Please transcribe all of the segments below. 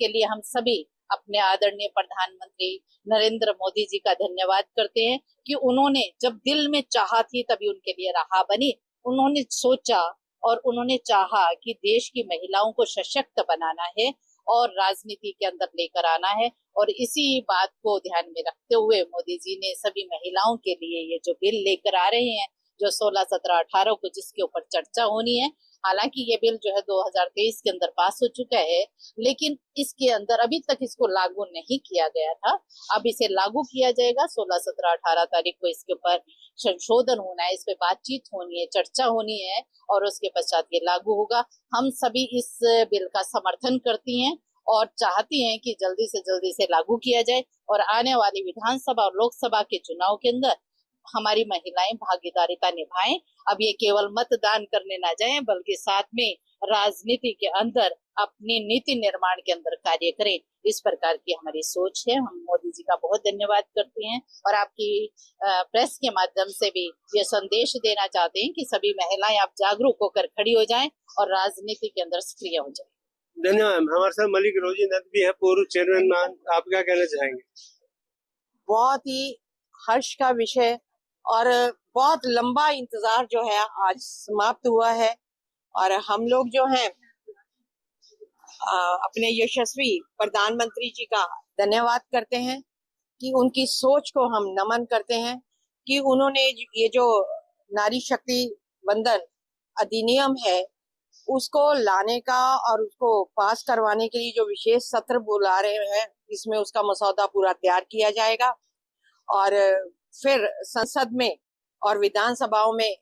इसके लिए हम सभी अपने आदरणीय प्रधानमंत्री नरेंद्र मोदी जी का धन्यवाद करते हैं कि उन्होंने जब दिल में चाहा थी तभी उनके लिए राह बनी। उन्होंने सोचा और उन्होंने चाहा कि देश की महिलाओं को सशक्त बनाना है और राजनीति के अंदर लेकर आना है, और इसी बात को ध्यान में रखते हुए मोदी जी ने सभी महिलाओं के लिए ये जो बिल लेकर आ रहे हैं, जो 16, 17, 18 को जिसके ऊपर चर्चा होनी है। हालांकि ये बिल जो है 2023 के अंदर पास हो चुका है, लेकिन इसके अंदर अभी तक इसको लागू नहीं किया गया था। अब इसे लागू किया जाएगा। 16, 17, 18 तारीख को इसके ऊपर संशोधन होना है, इस पे बातचीत होनी है, चर्चा होनी है, और उसके पश्चात ये लागू होगा। हम सभी इस बिल का समर्थन करती हैं और चाहती हैं कि जल्दी से जल्दी से लागू किया जाए, और आने वाली विधानसभा और लोकसभा के चुनाव के अंदर हमारी महिलाएं भागीदारिता निभाएं। अब ये केवल मतदान करने ना जाएं, बल्कि साथ में राजनीति के अंदर अपनी नीति निर्माण के अंदर कार्य करें। इस प्रकार की हमारी सोच है। हम मोदी जी का बहुत धन्यवाद करते हैं और आपकी प्रेस के माध्यम से भी ये संदेश देना चाहते हैं कि सभी महिलाएं आप जागरूक होकर खड़ी हो जाएं और राजनीति के अंदर सक्रिय हो जाएं। धन्यवाद। हमारे साथ मलिक रोजी नंद भी है, पूर्व चेयरमैन मैन, आप क्या कहना चाहेंगे? बहुत ही हर्ष का विषय और बहुत लंबा इंतजार जो है आज समाप्त हुआ है, और हम लोग जो हैं अपने यशस्वी प्रधानमंत्री जी का धन्यवाद करते हैं कि उनकी सोच को हम नमन करते हैं कि उन्होंने ये जो नारी शक्ति वंदन अधिनियम है उसको लाने का और उसको पास करवाने के लिए जो विशेष सत्र बुला रहे हैं, इसमें उसका मसौदा पूरा तैयार किया जाएगा और फिर संसद में और विधानसभाओं में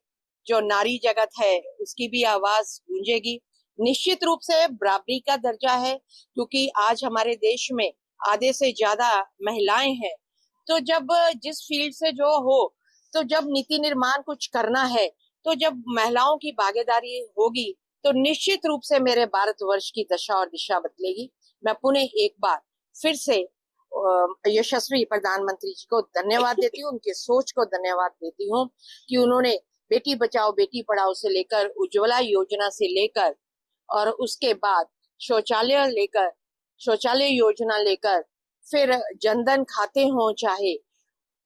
जो नारी जगत है उसकी भी आवाज गूंजेगी। निश्चित रूप से बराबरी का दर्जा है, क्योंकि आज हमारे देश में आधे से ज्यादा महिलाएं हैं। तो जब जिस फील्ड से जो हो, तो जब नीति निर्माण कुछ करना है, तो जब महिलाओं की भागीदारी होगी तो निश्चित रूप से मेरे भारतवर्ष की दशा और दिशा बदलेगी। मैं पुनः एक बार फिर से यशस्वी प्रधानमंत्री जी को धन्यवाद देती हूँ, उनके सोच को धन्यवाद देती हूँ कि उन्होंने बेटी बचाओ बेटी पढ़ाओ से लेकर उज्ज्वला योजना से लेकर और उसके बाद शौचालय योजना लेकर फिर जनधन खाते हो, चाहे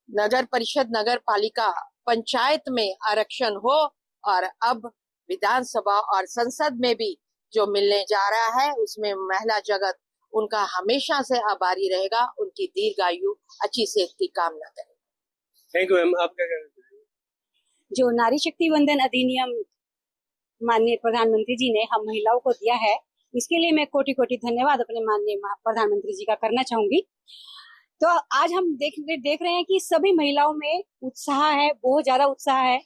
नगर परिषद, नगर पालिका, पंचायत में आरक्षण हो, और अब विधानसभा और संसद में भी जो मिलने जा रहा है उसमें महिला जगत उनका हमेशा से आभारी रहेगा। उनकी दीर्घायु, अच्छी सेहत की कामना करें। Thank you ma'am. आप क्या कहना चाहेंगे? जो नारी शक्ति वंदन अधिनियम माननीय प्रधानमंत्री जी ने हम महिलाओं को दिया है, इसके लिए मैं कोटि कोटि धन्यवाद अपने माननीय प्रधानमंत्री जी का करना चाहूंगी। तो आज हम देख रहे हैं कि सभी महिलाओं में उत्साह है, बहुत ज्यादा उत्साह है,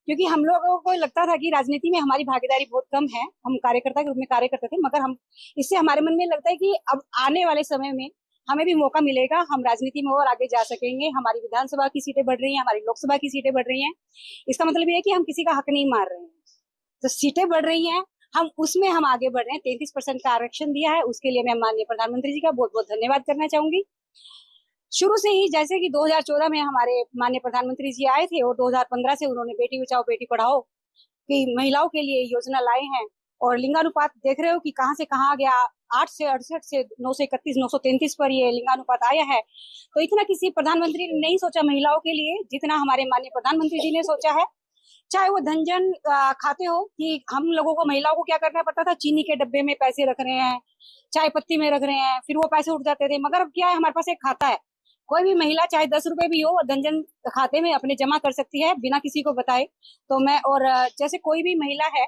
क्योंकि हम लोगों को लगता था कि राजनीति में हमारी भागीदारी बहुत कम है, हम कार्यकर्ता के रूप में कार्य करते थे, मगर हम इससे हमारे मन में लगता है कि अब आने वाले समय में हमें भी मौका मिलेगा, हम राजनीति में और आगे जा सकेंगे। हमारी विधानसभा की सीटें बढ़ रही हैं, हमारी लोकसभा की सीटें बढ़ रही हैं, इसका मतलब ये है कि हम किसी का हक नहीं मार रहे हैं। तो सीटें बढ़ रही हैं, हम उसमें हम आगे बढ़ रहे हैं। 33% का आरक्षण दिया है, उसके लिए मैं माननीय प्रधानमंत्री जी का बहुत बहुत धन्यवाद करना चाहूंगी। शुरू से ही जैसे कि 2014 में हमारे माननीय प्रधानमंत्री जी आए थे और 2015 से उन्होंने बेटी बचाओ बेटी पढ़ाओ की महिलाओं के लिए योजना लाए हैं, और लिंगानुपात देख रहे हो कि कहां से कहां आ गया, 8 से 68 से 931 933 पर ये लिंगानुपात आया है। तो इतना किसी प्रधानमंत्री ने नहीं सोचा महिलाओं के लिए जितना हमारे माननीय प्रधानमंत्री जी ने सोचा है। चाहे वो धनजन खाते हो, कि हम लोगों को महिलाओं को क्या करना पड़ता था, चीनी के डब्बे में पैसे रख रहे हैं, चाय पत्ती में रख रहे हैं, फिर वो पैसे उठ जाते थे। मगर अब क्या है, हमारे पास एक खाता है, कोई भी महिला चाहे 10 रुपए भी हो धनजन खाते में अपने जमा कर सकती है बिना किसी को बताए। तो मैं और जैसे कोई भी महिला है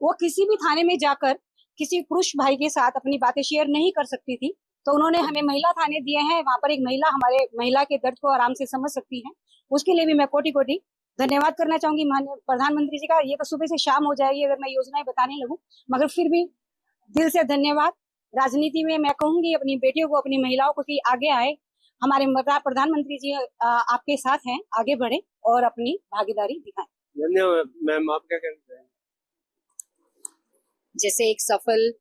वो किसी भी थाने में जाकर किसी पुरुष भाई के साथ अपनी बातें शेयर नहीं कर सकती थी, तो उन्होंने हमें महिला थाने दिए हैं, वहां पर एक महिला हमारे महिला के दर्द को आराम से समझ सकती है। उसके लिए भी मैं कोटि कोटि धन्यवाद करना चाहूंगी माननीय प्रधानमंत्री जी का। ये तो सुबह से शाम हो जाएगी अगर मैं योजनाएं बताने लगूं, मगर फिर भी दिल से धन्यवाद। राजनीति में मैं कहूंगी अपनी बेटियों को, अपनी महिलाओं को कि आगे आए, हमारे प्रधानमंत्री जी आपके साथ हैं, आगे बढ़े और अपनी भागीदारी दिखाएं। धन्यवाद मैम। आप क्या कहना चाहेंगे? जैसे एक सफल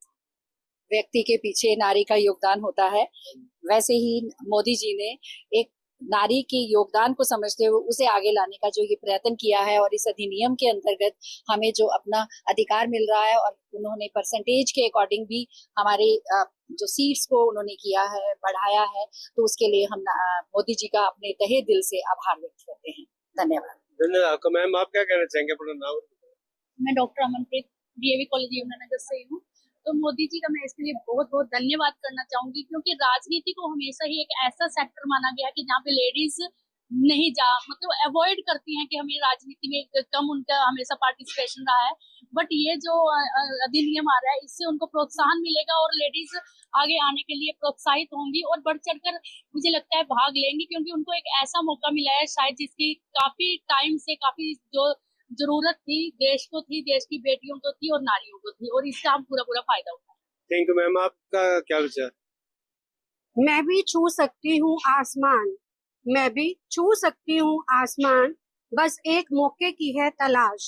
व्यक्ति के पीछे नारी का योगदान होता है, वैसे ही मोदी जी ने एक नारी के योगदान को समझते हुए उसे आगे लाने का जो ये प्रयत्न किया है, और इस अधिनियम के अंतर्गत हमें जो अपना अधिकार मिल रहा है, और उन्होंने परसेंटेज के अकॉर्डिंग भी हमारे जो सीट्स को उन्होंने किया है, बढ़ाया है, तो उसके लिए हम मोदी जी का अपने तहे दिल से आभार व्यक्त करते हैं। धन्यवाद। धन्यवाद आपका। मैम, आप क्या कहना चाहेंगे? अपना नाम। मैं doctor Amanpreet DAV college Yamunanagar से हूँ। तो मोदी जी का मैं इसके लिए बहुत बहुत धन्यवाद करना चाहूंगी, क्योंकि राजनीति को हमेशा ही एक ऐसा सेक्टर माना गया कि जहाँ पे लेडीज नहीं मतलब अवॉइड करती हैं कि हमें राजनीति में कम उनका हमेशा पार्टिसिपेशन रहा है। बट ये जो अधिनियम आ रहा है, इससे उनको प्रोत्साहन मिलेगा और लेडीज आगे आने के लिए प्रोत्साहित होंगी और बढ़ चढ़कर मुझे लगता है भाग लेंगी, क्योंकि उनको एक ऐसा मौका मिला है शायद जिसकी काफी टाइम से काफी जो जरूरत थी देश को थी, देश की बेटियों को थी और नारियों को थी, और इसका हम पूरा फायदा उठाएं। Thank you ma'am. आपका क्या विचार? मैं भी छू सकती हूँ आसमान, मैं भी छू सकती हूँ आसमान, बस एक मौके की है तलाश,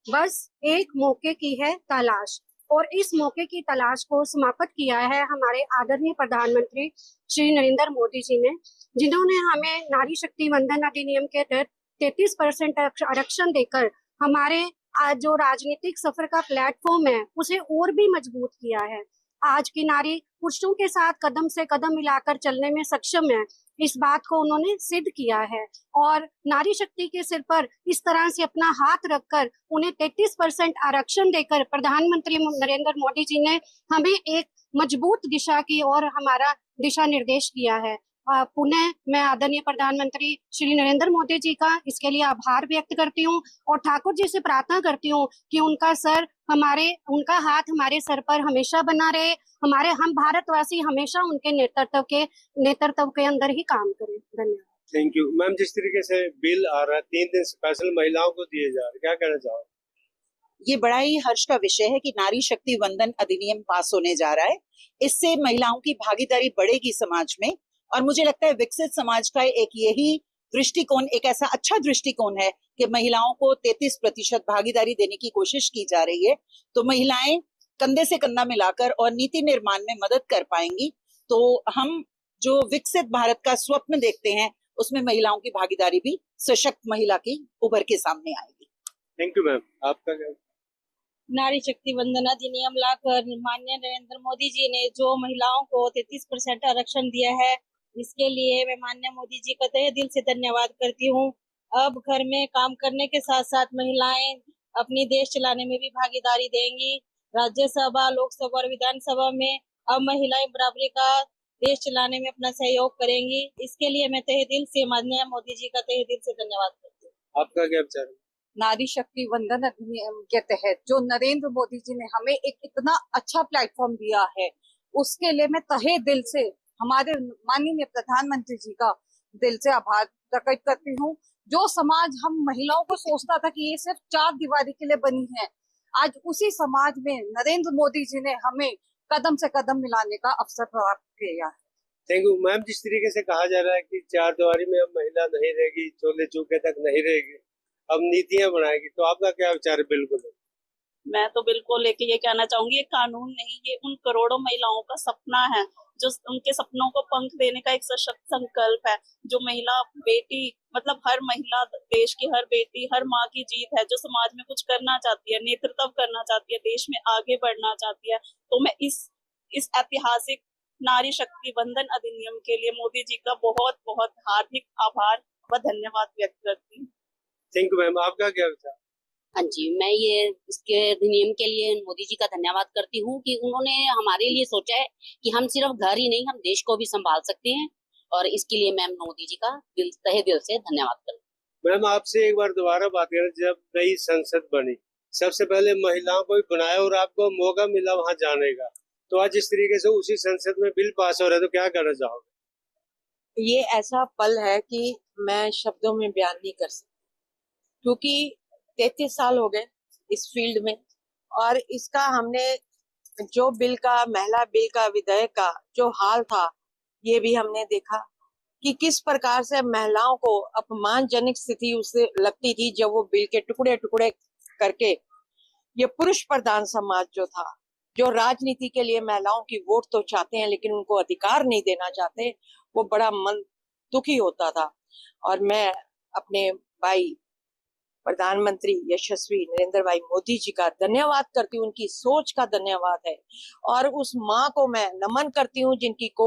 बस एक मौके की है तलाश। और इस मौके की तलाश को समाप्त किया है हमारे आदरणीय प्रधानमंत्री श्री नरेंद्र मोदी जी ने, जिन्होंने हमें नारी शक्ति वंदन अधिनियम के तहत 33% आरक्षण देकर हमारे आज जो राजनीतिक सफर का प्लेटफॉर्म है उसे और भी मजबूत किया है। आज की नारी पुरुषों के साथ कदम से कदम मिलाकर चलने में सक्षम है, इस बात को उन्होंने सिद्ध किया है। और नारी शक्ति के सिर पर इस तरह से अपना हाथ रखकर उन्हें 33% आरक्षण देकर प्रधानमंत्री नरेंद्र मोदी जी ने हमें एक मजबूत दिशा की और हमारा दिशा निर्देश किया है। पुनः मैं आदरणीय प्रधानमंत्री श्री नरेंद्र मोदी जी का इसके लिए आभार व्यक्त करती हूँ और ठाकुर जी से प्रार्थना करती हूँ कि उनका हाथ हमारे सर पर हमेशा बना रहे, हम भारतवासी हमेशा उनके नेतृत्व के अंदर ही काम करें। धन्यवाद। Thank you ma'am. जिस तरीके से बिल आ रहा है 3 दिन स्पेशल महिलाओं को दिए जा रहे, क्या कहना चाहोगे? ये बड़ा ही हर्ष का विषय है कि नारी शक्ति वंदन अधिनियम पास होने जा रहा है। इससे महिलाओं की भागीदारी बढ़ेगी समाज में, और मुझे लगता है विकसित समाज का एक यही दृष्टिकोण, एक ऐसा अच्छा दृष्टिकोण है कि महिलाओं को 33% भागीदारी देने की कोशिश की जा रही है। तो महिलाएं कंधे से कंधा मिलाकर और नीति निर्माण में मदद कर पाएंगी। तो हम जो विकसित भारत का स्वप्न देखते हैं उसमें महिलाओं की भागीदारी भी सशक्त महिला की उभर के सामने आएगी। Thank you ma'am. आपका क्या? नारी शक्ति वंदन अधिनियम लाकर माननीय नरेंद्र मोदी जी ने जो महिलाओं को 33% आरक्षण दिया है, इसके लिए मैं माननीय मोदी जी का तहे दिल से धन्यवाद करती हूँ। अब घर में काम करने के साथ साथ महिलाएं अपनी देश चलाने में भी भागीदारी देंगी। राज्यसभा, लोकसभा और विधानसभा में अब महिलाएं बराबरी का देश चलाने में अपना सहयोग करेंगी। इसके लिए मैं तहे दिल से माननीय मोदी जी का तहे दिल से धन्यवाद करती हूँ। आपका क्या विचार है? नारी शक्ति वंदन अधिनियम के तहत जो नरेंद्र मोदी जी ने हमें एक इतना अच्छा प्लेटफॉर्म दिया है, उसके लिए मैं तहे दिल से हमारे माननीय प्रधानमंत्री जी का दिल से आभार प्रकट करती हूँ। जो समाज हम महिलाओं को सोचता था कि ये सिर्फ 4 दीवारी के लिए बनी है, आज उसी समाज में नरेंद्र मोदी जी ने हमें कदम से कदम मिलाने का अवसर प्राप्त किया है। Thank you ma'am. जिस तरीके से कहा जा रहा है कि 4 दीवारी में अब महिला नहीं रहेगी, चोले चौके तक नहीं रहेगी, अब नीतियां बनाएगी, तो आपका क्या विचार है? बिल्कुल मैं तो बिल्कुल लेके ये कहना चाहूंगी, ये कानून नहीं, ये उन करोड़ों महिलाओं का सपना है, जो उनके सपनों को पंख देने का एक सशक्त संकल्प है। जो महिला बेटी, मतलब हर महिला, देश की हर बेटी, हर माँ की जीत है, जो समाज में कुछ करना चाहती है, नेतृत्व करना चाहती है, देश में आगे बढ़ना चाहती है। तो मैं इस ऐतिहासिक नारी शक्ति वंदन अधिनियम के लिए मोदी जी का बहुत बहुत हार्दिक आभार व धन्यवाद व्यक्त करती हूँ। Thank you ma'am. आपका क्या विचार? हाँ जी, मैं ये इसके अधिनियम के लिए मोदी जी का धन्यवाद करती हूँ कि उन्होंने हमारे लिए सोचा है कि हम सिर्फ घर ही नहीं, हम देश को भी संभाल सकते हैं, और इसके लिए मैं मोदी जी का तहे दिल से धन्यवाद करती हूँ। मैम, आपसे एक बार दोबारा बात करें, जब नई संसद बनी सबसे पहले महिलाओं को ही बनाया और आपको मौका मिला वहाँ जाने का, तो आज जिस तरीके से उसी संसद में बिल पास हो रहा है, तो क्या कहना चाहोगे? ये ऐसा पल है कि मैं शब्दों में बयान नहीं कर सकती, क्योंकि 33 साल हो गए इस फील्ड में, और इसका हमने जो महिला बिल का विधेयक का जो हाल था, ये भी हमने देखा कि किस प्रकार से महिलाओं को अपमानजनक स्थिति उससे लगती थी जब वो बिल के टुकड़े टुकड़े करके ये पुरुष प्रधान समाज जो था, जो राजनीति के लिए महिलाओं की वोट तो चाहते हैं लेकिन उनको अधिकार नहीं देना चाहते, वो बड़ा मन दुखी होता था। और मैं अपने भाई प्रधानमंत्री यशस्वी नरेंद्र भाई मोदी जी का धन्यवाद करती हूँ, उनकी सोच का धन्यवाद है। और उस माँ को मैं नमन करती हूँ जिनकी कोख